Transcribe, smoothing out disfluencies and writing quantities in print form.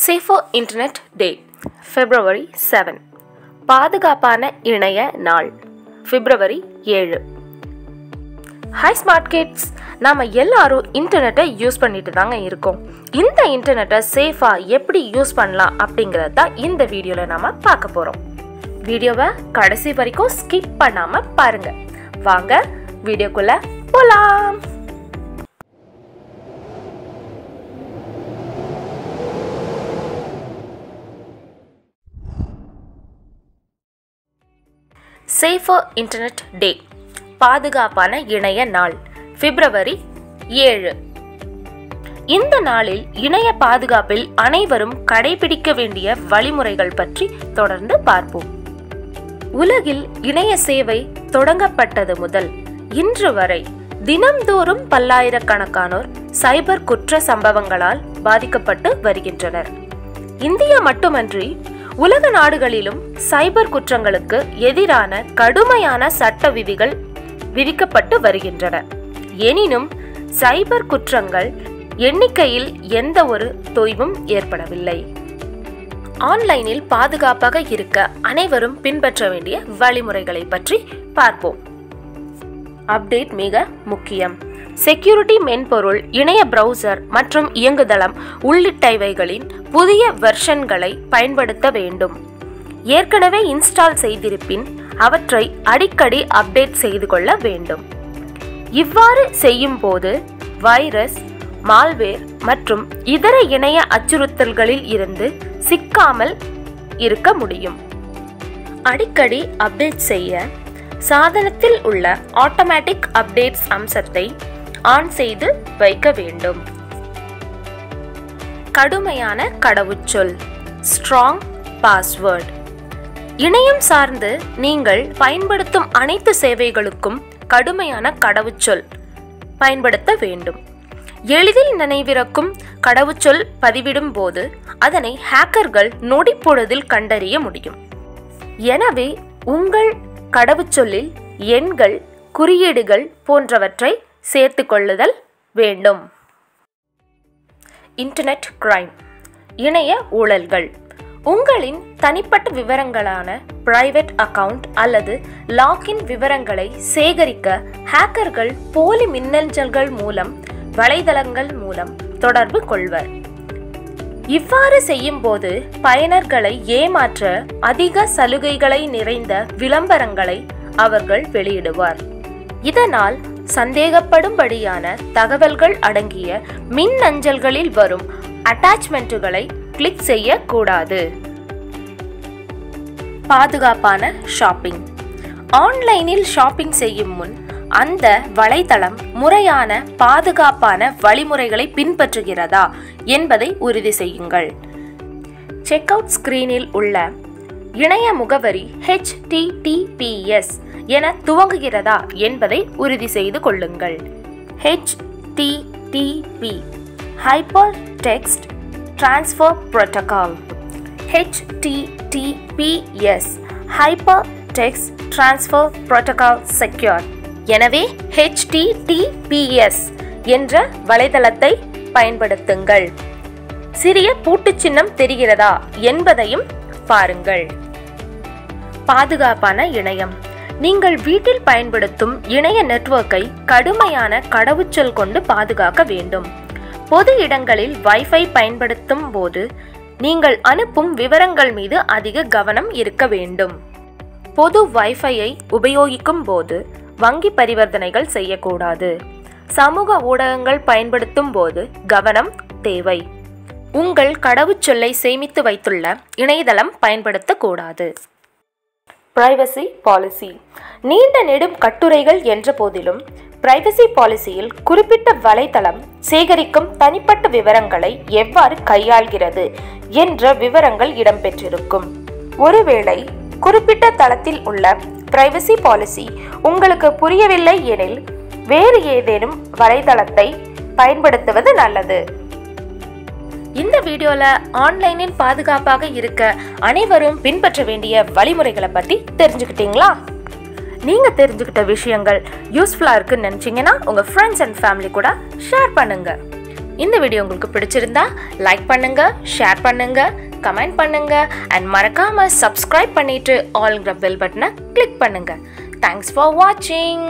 Safer Internet Day, February 7. பாதுகாப்பான இணைய நாள், February 7. Hi Smart Kids, நாம எல்லாரும் இன்டர்நெட்டை யூஸ் பண்ணிட்டு தாங்க இருக்கோம். இந்த இன்டர்நெட்டை சேஃபா எப்படி யூஸ் பண்ணலாம் அப்படிங்கறத தான் இந்த வீடியோல நாம பார்க்க போறோம். வீடியோவை கடைசி வரைக்கும் ஸ்கிப் பண்ணாம பாருங்க. வாங்க வீடியோக்குள்ள போலாம். Safer Internet Day, பாதுகாப்பான இணைய நாள், February 7. இந்த நாளில் இணைய பாதுகாப்பில் அனைவரும் கடைபிடிக்க வேண்டிய வழிமுறைகள் பற்றி தொடர்ந்து பார்ப்போம். உலகில் இணைய சேவை தொடங்கப்பட்டது முதல் இன்று வரை தினம்தோறும் பல்லாயிரக்கணக்கானோர் சைபர் குற்ற சம்பவங்களால் பாதிக்கப்பட்டு வருகின்றனர். இந்தியா மட்டுமன்றி உலக நாடுகளிலும் சைபர் குற்றங்களுக்கு எதிரான கடுமையான சட்ட விதிகள் விதிக்கப்பட்டு வருகின்றன. எனினும் சைபர் குற்றங்கள் எண்ணிக்கையில் எந்த ஒரு தொய்வும் ஏற்படவில்லை. ஆன்லைனில் பாதுகாப்பாக இருக்க அனைவரும் பின்பற்ற வேண்டிய வழிமுறைகளை பற்றி பார்ப்போம். அப்டேட் மிக முக்கியம். செக்யூரிட்டி மென்பொருள், இணைய பிரவுசர் மற்றும் இயங்குதளம் உள்ளிட்டவைகளின் புதிய வெர்ஷன்களை பயன்படுத்த வேண்டும். ஏற்கனவே இன்ஸ்டால் செய்திருப்பின் அவற்றை அடிக்கடி அப்டேட் செய்து கொள்ள வேண்டும். இவ்வாறு செய்யும் போது வைரஸ், மால்வேர் மற்றும் இதர இணைய அச்சுறுத்தல்களில் இருந்து சிக்காமல் இருக்க முடியும். அடிக்கடி அப்டேட் செய்ய சாதனத்தில் உள்ள ஆட்டோமேட்டிக் அப்டேட்ஸ் அம்சத்தை ஆன் செய்து வைக்க வேண்டும். கடுமையான கடவுச்சொல், ஸ்ட்ராங் பாஸ்வேர்ட். இணையம் சார்ந்து நீங்கள் பயன்படுத்தும் அனைத்து சேவைகளுக்கும் கடுமையான கடவுச்சொல் பயன்படுத்த வேண்டும். எளிதில் நினைவிறக்கும் கடவுச்சொல் பதிவிடும் போது அதனை ஹேக்கர்கள் நொடிப்பொழுதில் கண்டறிய முடியும். எனவே உங்கள் கடவுச்சொல்லில் எண்கள், குறியீடுகள் போன்றவற்றை சேர்த்து கொள்ளுதல் வேண்டும். இன்டர்நெட் கிரைம், இணைய ஊழல்கள். உங்களின் தனிப்பட்ட விவரங்களான பிரைவேட் அக்கவுண்ட் அல்லது லாகின் விவரங்களை சேகரிக்க ஹேக்கர்கள் போலி மின்னஞ்சல்கள் மூலம், வலைதளங்கள் மூலம் தொடர்பு கொள்வர். இவ்வாறு செய்யும் போது பயனர்களை ஏமாற்ற அதிக சலுகைகளை நிறைந்த விளம்பரங்களை அவர்கள் வெளியிடுவார். இதனால் சந்தேகப்படும்படியான தகவல்கள் அடங்கிய மின்னஞ்சல்களில் வரும் அட்டாச்மெண்ட்டுகளை கிளிக் செய்யக்கூடாது. பாதுகாப்பான ஷாப்பிங். ஆன்லைனில் ஷாப்பிங் செய்யும் முன் அந்த வலைத்தளம் முறையான பாதுகாப்பான வழிமுறைகளை பின்பற்றுகிறதா என்பதை உறுதி செய்யுங்கள். செக் அவுட் ஸ்கிரீனில் உள்ள இணைய முகவரி HTTPS என துவங்குகிறதா என்பதை உறுதி செய்து கொள்ளுங்கள். HTTP Hypertext Transfer Protocol, HTTPS Hypertext Transfer Protocol Secure. எனவே HTTPS என்ற வலைதளத்தை பயன்படுத்துங்கள். சிறிய பூட்டு சின்னம் தெரிகிறதா என்பதையும் பாருங்கள். பாதுகாப்பான இணையம். நீங்கள் வீட்டில் பயன்படுத்தும் இணைய நெட்வொர்க்கை கடுமையான கடவுச்சொல் கொண்டு பாதுகாக்க வேண்டும். பொது இடங்களில் வைஃபை பயன்படுத்தும் போது நீங்கள் அனுப்பும் விவரங்கள் மீது அதிக கவனம் இருக்க வேண்டும். பொது வைஃபையை உபயோகிக்கும் போது வங்கி பரிவர்த்தனைகள் செய்யக்கூடாது. சமூக ஊடகங்கள் பயன்படுத்தும் போது கவனம் தேவை. உங்கள் கடவுச்சொல்லை சேமித்து வைத்துள்ள இணையதளம் பயன்படுத்தக்கூடாது. Privacy policy. நீண்ட நெடும் கட்டுரைகள் என்ற போதிலும் பிரைவசி பாலிசியில் குறிப்பிட்ட வலைத்தளம் சேகரிக்கும் தனிப்பட்ட விவரங்களை எவ்வாறு கையாள்கிறது என்ற விவரங்கள் இடம்பெற்றிருக்கும். ஒருவேளை குறிப்பிட்ட தளத்தில் உள்ள பிரைவசி பாலிசி உங்களுக்கு புரியவில்லை எனில் வேறு ஏதேனும் வலைத்தளத்தை பயன்படுத்துவது நல்லது. இந்த வீடியோல ஆன்லைனில் பாதுகாப்பாக இருக்க அனைவரும் பின்பற்ற வேண்டிய வழிமுறைகளை பத்தி தெரிஞ்சுக்கிட்டீங்களா? நீங்க தெரிஞ்சுக்கிட்ட விஷயங்கள் யூஸ்ஃபுல்லா இருக்குன்னு நினைச்சீங்கன்னா உங்க ஃப்ரெண்ட்ஸ் அண்ட் ஃபேமிலி கூட ஷேர் பண்ணுங்க. இந்த வீடியோ உங்களுக்கு பிடிச்சிருந்தா லைக் பண்ணுங்க, ஷேர் பண்ணுங்க, கமெண்ட் பண்ணுங்க அண்ட் மறக்காம சப்ஸ்கிரைப் பண்ணிட்டு ஆல்ங்கிற பெல் பட்டனை கிளிக் பண்ணுங்க. தேங்க்ஸ் ஃபார் வாட்சிங்.